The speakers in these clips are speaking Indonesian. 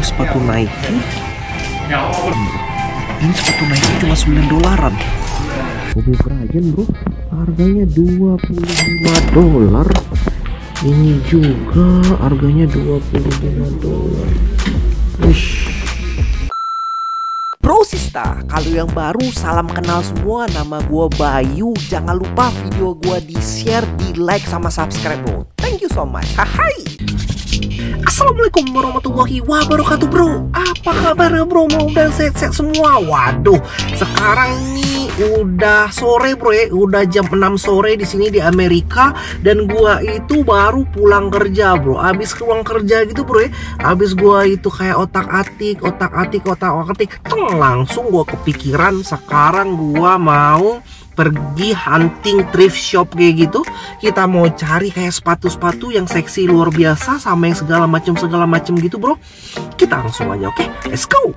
sepatu Nike. Ini sepatu Nike cuma 9 dolaran. Mobil kerajan bro, harganya 25 dolar. Ini juga harganya 25 dolar. Wish. Bro Sista, kalau yang baru salam kenal semua, nama gua Bayu. Jangan lupa video gua di share, di like sama subscribe bro. Thank you so much. Hai. Assalamualaikum warahmatullahi wabarakatuh bro. Apa kabarnya bro? Udah sehat-sehat semua? Waduh, sekarang nih udah sore bro ya. Udah jam 6 sore di sini di Amerika. Dan gua itu baru pulang kerja bro. Abis pulang kerja gitu bro ya. Abis gua itu kayak otak-atik, langsung gua kepikiran sekarang gua mau pergi hunting thrift shop kayak gitu. Kita mau cari kayak sepatu-sepatu yang seksi luar biasa sama yang segala macam gitu bro. Kita langsung aja, oke? Let's go.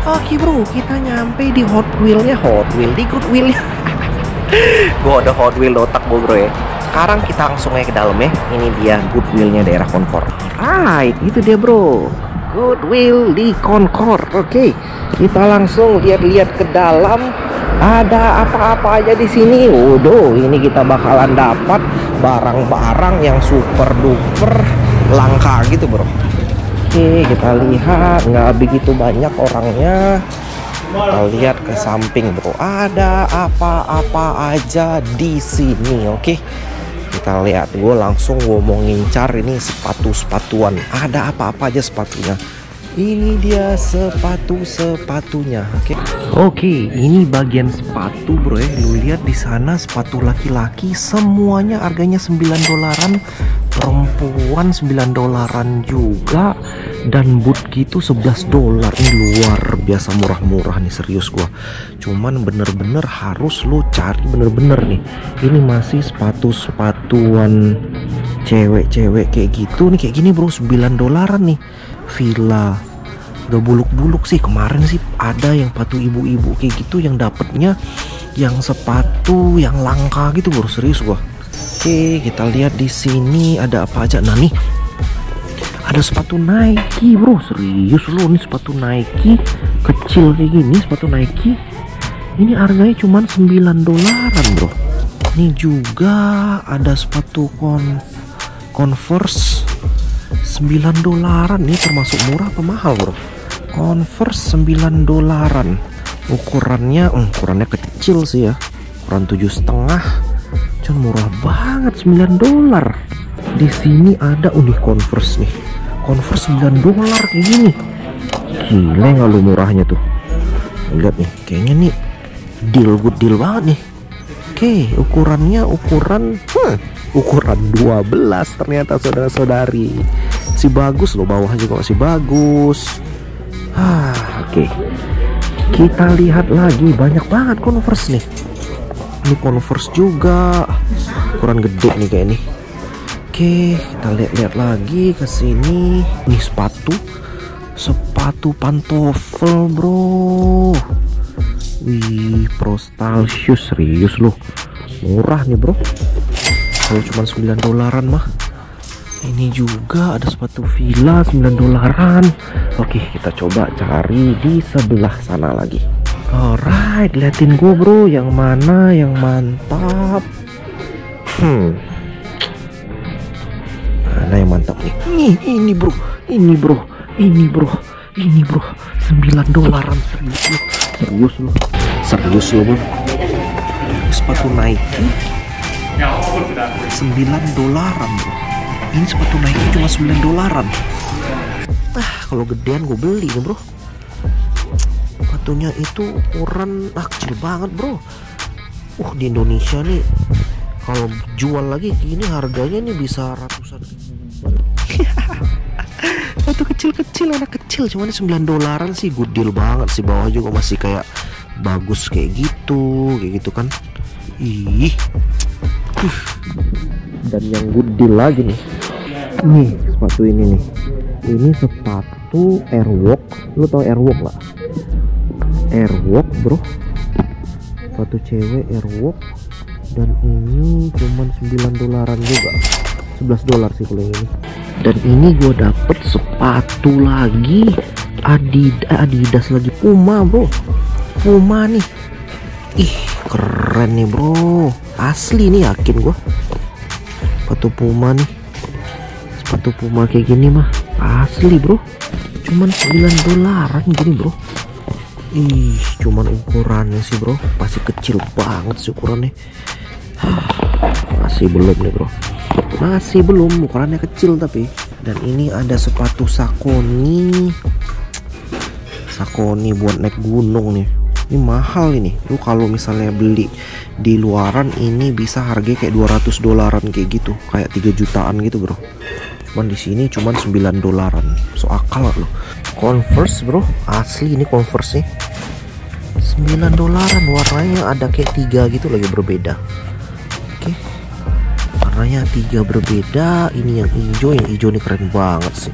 Oke bro, kita nyampe di Hot Wheel di Good Wheel. Gua ada Hot Wheel otak bro ya. Sekarang kita langsung aja ke dalam ya. Ini dia Good Wheel-nya daerah Concord. Right, itu dia bro, Good Wheel di Concord. Oke, kita langsung lihat-lihat ke dalam. Ada apa-apa aja di sini. Waduh, ini kita bakalan dapat barang-barang yang super duper langka gitu bro. Oke, kita lihat nggak begitu banyak orangnya. Kita lihat ke samping bro, ada apa-apa aja di sini. Oke, kita lihat. Gue mau ngincar ini sepatuan. Ada apa-apa aja sepatunya. Ini dia sepatunya. Oke, ini bagian sepatu bro ya. Lu lihat di sana sepatu laki-laki semuanya harganya 9 dolaran. Perempuan 9 dolaran juga. Dan boot gitu 11 dolar. Ini luar biasa murah-murah nih, serius gua. Cuman bener-bener harus lu cari bener-bener nih. Ini masih sepatuan cewek-cewek kayak gitu nih, kayak gini bro, 9 dolaran nih. Villa udah buluk-buluk sih. Kemarin sih ada yang sepatu ibu-ibu kayak gitu yang dapetnya yang sepatu yang langka gitu bro, serius gua. Oke, kita lihat di sini ada apa aja. Nah nih, ada sepatu Nike bro, serius loh, ini sepatu Nike kecil kayak gini, sepatu Nike. Ini harganya cuma 9 dolaran bro. Ini juga ada sepatu Converse 9 dolaran. Ini termasuk murah apa mahal bro? Converse 9 dolaran. Ukurannya kecil sih ya, ukuran 7,5. Cuman murah banget, 9 dolar. Di sini ada Converse nih. Converse 9 dolar kayak gini. Gila nggak lu murahnya tuh. Lihat nih, kayaknya nih good deal banget nih. Oke, ukurannya ukuran 12 ternyata saudara-saudari. Masih bagus loh, bawah juga masih bagus. Oke. Kita lihat lagi, banyak banget Converse nih. Ini Converse juga. Ukuran gede nih kayak ini. Oke, kita lihat lagi ke sini. Ini sepatu pantofel bro. Wih, Pro Style Shoes, serius loh. Murah nih bro. Kalau cuma 9 dolaran mah. Ini juga ada sepatu Villa 9 dolaran. Oke, kita coba cari di sebelah sana lagi. Alright, liatin gue bro, yang mana yang mantap. Mana yang mantap nih? Ini bro, 9 dolaran, serius lo bro. Sepatu Nike 9 dolaran bro. Ini sepatu Nike cuma 9 dolaran. Kalau gedean gue beli nih bro. Sepatunya itu ukuran kecil banget bro. Di Indonesia nih kalau jual lagi gini harganya nih bisa ratusan ribu. Sepatu kecil-kecil, anak kecil, cuman 9 dolaran sih, good deal banget sih. Bawah juga masih kayak bagus kayak gitu kan. Ih. Dan yang good deal lagi nih sepatu ini nih. Ini sepatu Airwalk. Lu tau Airwalk nggak? Airwalk bro, sepatu cewek Airwalk. Dan ini cuman $9 juga, $11 sih kalau yang ini. Dan ini gue dapet sepatu lagi Adidas lagi, Puma bro, Puma nih. Ih keren nih bro, asli nih, yakin gue. Sepatu Puma nih, sepatu Puma kayak gini mah asli bro, cuman $9 gini bro. Ih cuman ukurannya sih bro pasti kecil banget sih ukurannya. Masih belum nih bro, masih belum, ukurannya kecil tapi. Dan ini ada sepatu Saucony buat naik gunung nih. Ini mahal ini. Lu kalau misalnya beli di luaran ini bisa harganya kayak $200 kayak gitu, kayak 3 jutaan gitu bro. Cuman di sini cuman $9. So akal loh. Converse bro, asli ini Converse nih. $9, warnanya ada kayak 3 gitu lagi berbeda. Oke. Warnanya 3 berbeda. Ini yang hijau nih keren banget sih.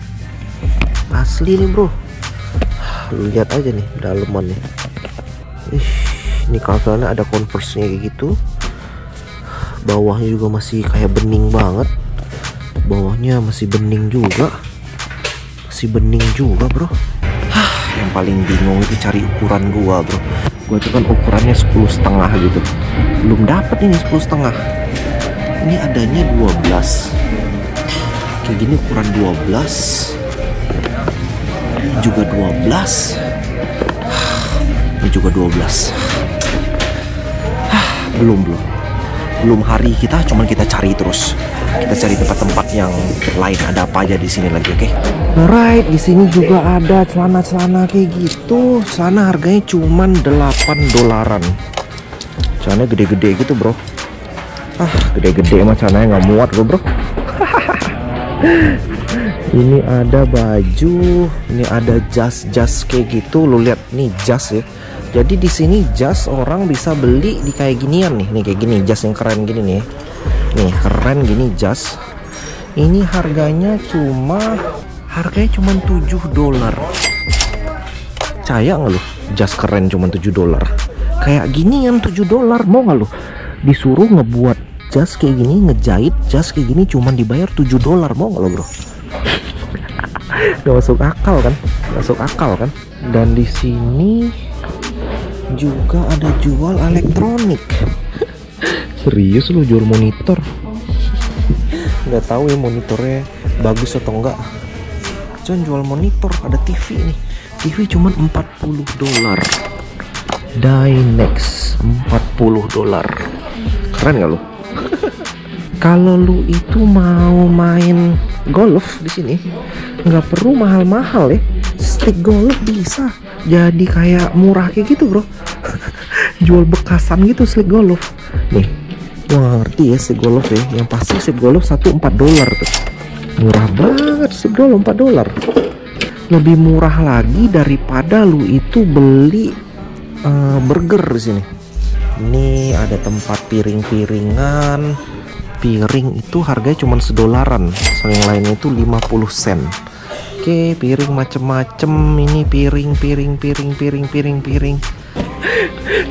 Asli nih bro. Lihat aja nih dalemannya. Ini kalsanya ada Converse-nya kayak gitu. Bawahnya juga masih kayak bening banget. Bawahnya masih bening juga. Bro. Yang paling bingung itu cari ukuran gua bro. Gua itu kan ukurannya 10,5 gitu. Belum dapet ini 10,5. Ini adanya 12. Kayak gini ukuran 12. Ini juga 12. Ini juga 12. Belum hari kita, cuman kita cari terus. Kita cari tempat-tempat yang lain, ada apa aja di sini lagi, oke? Alright, di sini juga ada celana-celana kayak gitu. Celana harganya cuman $8. Celananya gede-gede gitu, bro. Gede-gede mah celananya nggak muat gue, bro. Ini ada baju, ini ada jas kayak gitu. Lu lihat nih jas ya. Jadi di sini jas orang bisa beli di kayak ginian nih kayak gini, jas yang keren gini nih. Nih keren gini jas. Ini harganya cuma $7. Percaya nggak lu? Jas keren cuma $7. Kayak ginian $7, mau nggak lu? Disuruh ngebuat jas kayak gini, ngejahit jas kayak gini cuman dibayar $7, mau nggak lu bro? Gak masuk akal kan? Dan di sini juga ada jual elektronik. Serius lu jual monitor? Nggak tahu ya monitornya bagus atau enggak. Cuman jual monitor, ada TV nih. TV cuman $40. Dynex $40. Keren nggak lu? Kalau lu itu mau main golf di sini nggak perlu mahal-mahal ya. Stick golf bisa jadi kayak murah kayak gitu bro. Jual bekasan gitu stick golf. Nih, gua nggak ngerti ya stick golf ya. Yang pasti stick golf $4 tuh. Murah banget stick golf $4. Lebih murah lagi daripada lu itu beli burger di sini. Ini ada tempat piring-piringan. Piring itu harganya cuma $1. Yang lainnya itu 50 sen. Oke, piring macem-macem. Ini piring.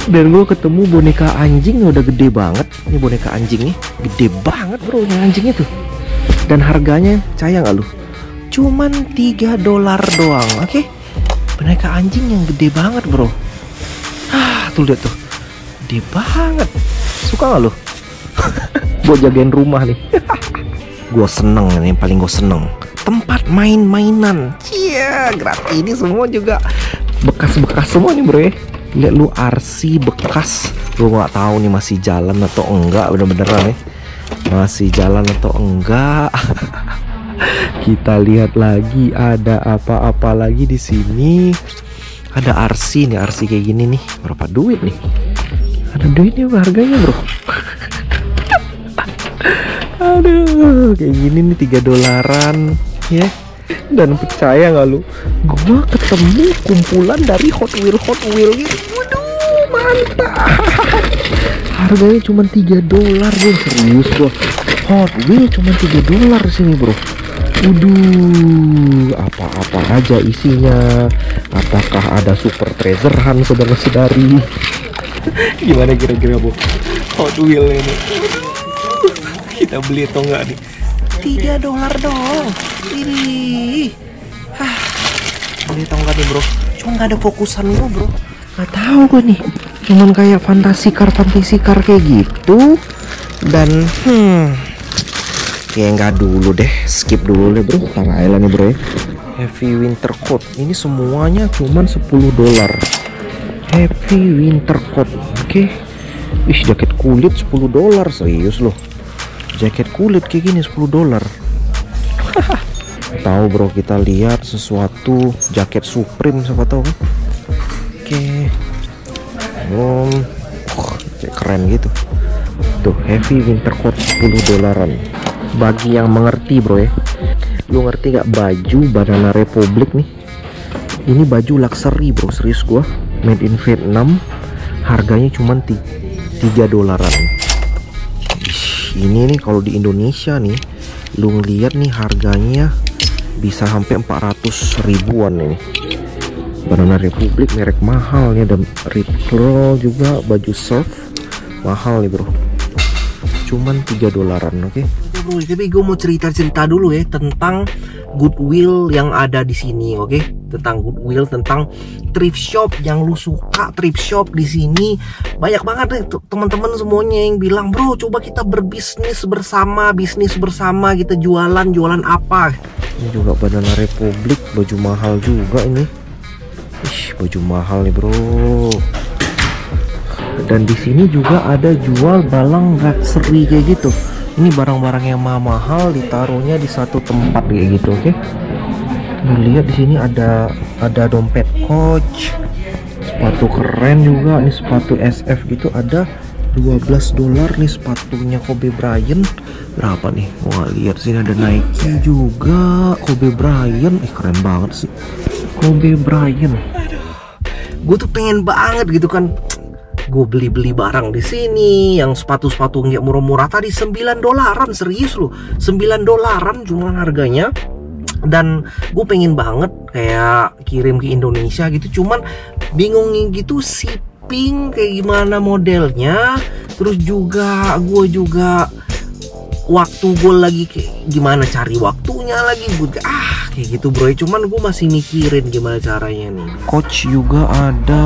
Dan gue ketemu boneka anjing udah gede banget. Ini boneka anjingnya gede banget bro, yang anjing itu. Dan harganya percaya nggak lu? Cuman $3 doang. Oke, boneka anjing yang gede banget bro. Tuh lihat tuh, gede banget. Suka nggak lu? Buat jagain rumah nih. Gue seneng, ini paling gue seneng. Tempat main-mainan. Cia, gratis. Ini semua juga bekas-bekas semua nih bro ya. Lihat lu, RC bekas. Gue nggak tahu nih masih jalan atau enggak, bener-beneran ya. Masih jalan atau enggak. Kita lihat lagi ada apa-apa lagi di sini. Ada RC nih, RC kayak gini nih. Berapa duit nih? Ada duitnya harganya bro. Aduh, kayak gini nih $3 ya. Dan percaya nggak lu, gua ketemu kumpulan dari Hot Wheel gitu. Waduh, mantap. Harganya cuma $3 bro, serius bro. Hot Wheels cuma $3 sini bro. Apa-apa aja isinya. Apakah ada super treasure hunt saudara-saudari? Gimana kira-kira bro Hot Wheels ini? Kita beli atau enggak nih? $3 dong. Ini beli atau enggak nih bro? Cuma nggak ada fokusan bro. Nggak tahu gue nih. Cuman kayak fantasi car kayak gitu. Dan kayak nggak dulu deh, skip dulu deh bro. Parah nih bro ya. Heavy winter coat ini semuanya cuman $10. Heavy winter coat, oke. Ih, jaket kulit $10, serius loh. Jaket kulit kayak gini $10. Tahu bro, kita lihat sesuatu jaket Supreme, siapa tahu kan? Oke. Kayak keren gitu. Tuh, heavy winter coat $10. Bagi yang mengerti bro ya, lu ngerti gak baju Banana Republic nih? Ini baju luxury bro, serius gua, made in Vietnam. Harganya cuman $3. Ini nih kalau di Indonesia nih, lu ngeliat nih harganya bisa sampai 400 ribuan ini. Banana Republic merek mahal nih, ada Rip Curl juga, baju surf mahal nih bro. Cuman $3, oke? Bro, tapi gue mau cerita dulu ya tentang Goodwill yang ada di sini, oke? Tentang Goodwill, tentang thrift shop. Yang lu suka thrift shop di sini banyak banget nih teman-teman semuanya yang bilang, bro coba kita berbisnis bersama, kita jualan apa? Ini juga Banana Republic, baju mahal juga ini. Ih, baju mahal nih bro. Dan di sini juga ada jual barang luxury kayak gitu. Ini barang-barang yang mahal ditaruhnya di satu tempat kayak gitu, oke? Lihat di sini ada dompet Coach, sepatu keren juga. Ini sepatu SF gitu ada $12 nih, sepatunya Kobe Bryant. Berapa nih? Wah, lihat sini ada Nike juga, Kobe Bryant. Keren banget sih Kobe Bryant. Gue tuh pengen banget gitu kan, gue beli barang di sini yang sepatu nggak murah-murah tadi $9, serius loh, $9 cuma harganya. Dan gue pengen banget kayak kirim ke Indonesia gitu, cuman bingungin gitu shipping kayak gimana modelnya. Terus juga gue waktu gue lagi kayak gimana cari waktunya lagi gue kayak gitu bro. Cuman gue masih mikirin gimana caranya nih. Coach juga ada,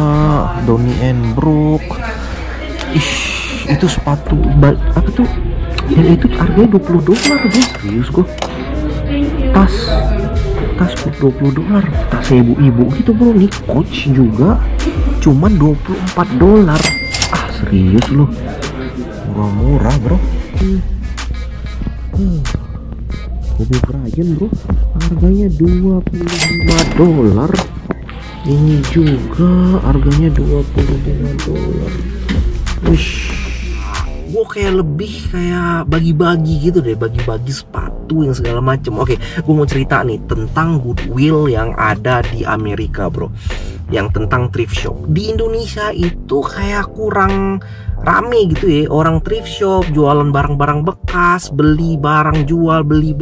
Donny and Brooke. Itu sepatu apa tuh? Yang itu harganya $20 bro, serius gue. Tas $20, tas ibu-ibu gitu bro. Nih Coach juga cuman $24. Serius loh, murah bro. Kobe Bryant bro, harganya $25. Ini juga harganya $25. Gue kayak lebih kayak bagi-bagi gitu deh, bagi-bagi sepatu yang segala macem. Oke, gue mau cerita nih tentang Goodwill yang ada di Amerika bro, yang tentang thrift shop. Di Indonesia itu kayak kurang rame gitu ya, orang thrift shop jualan barang-barang bekas, beli barang jual, beli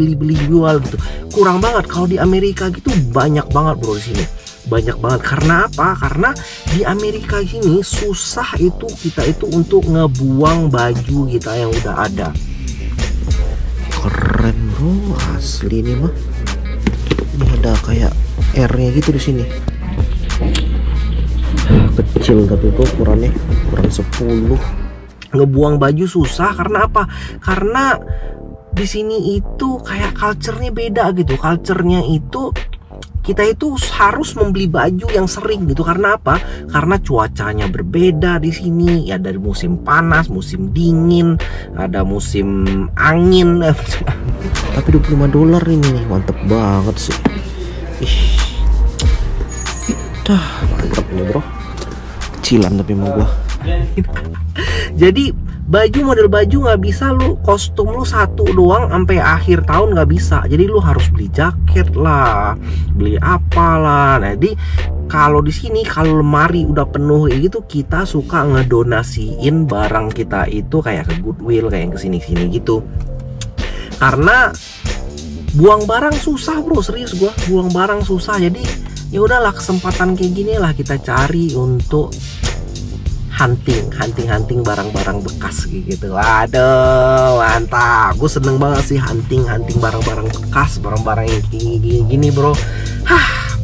jual gitu. Kurang banget. Kalau di Amerika gitu banyak banget bro di sini. Banyak banget. Karena apa? Karena di Amerika sini susah itu kita itu untuk ngebuang baju kita yang udah ada. Keren bro, asli nih mah. Ini ada kayak R-nya gitu di sini. Kecil tapi kok kurang 10. Ngebuang baju susah karena apa? Karena di sini itu kayak culture-nya beda gitu. Culture-nya itu kita itu harus membeli baju yang sering gitu. Karena apa? Karena cuacanya berbeda di sini. Ya dari musim panas, musim dingin, ada musim angin. Tapi $25 ini mantep banget sih. Mantap nih bro. Kecilan tapi mau gua. Jadi Model baju nggak bisa lu, kostum lu satu doang sampai akhir tahun nggak bisa. Jadi lu harus beli jaket lah, beli apalah. Jadi kalau di sini kalau lemari udah penuh gitu, kita suka ngedonasiin barang kita itu kayak ke Goodwill, kayak ke sini-sini gitu. Karena buang barang susah bro, serius gua, buang barang susah. Jadi ya udahlah, kesempatan kayak gini lah kita cari untuk hunting barang-barang bekas gitu. Waduh, mantap. Gue seneng banget sih hunting barang-barang bekas, barang-barang yang gini bro.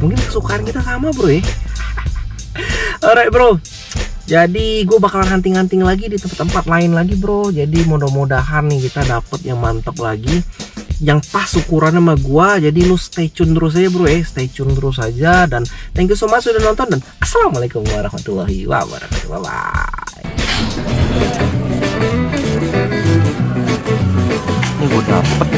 Mungkin kesukaan kita sama bro ya. Alright bro, jadi gue bakalan hunting lagi di tempat-tempat lain lagi bro. Jadi mudah-mudahan nih kita dapet yang mantap lagi, yang pas ukuran sama gua. Jadi lu stay tune terus aja bro ya, stay tune terus aja. Dan thank you so much sudah nonton, dan assalamualaikum warahmatullahi wabarakatuh. Bye bye. Ini gua dapet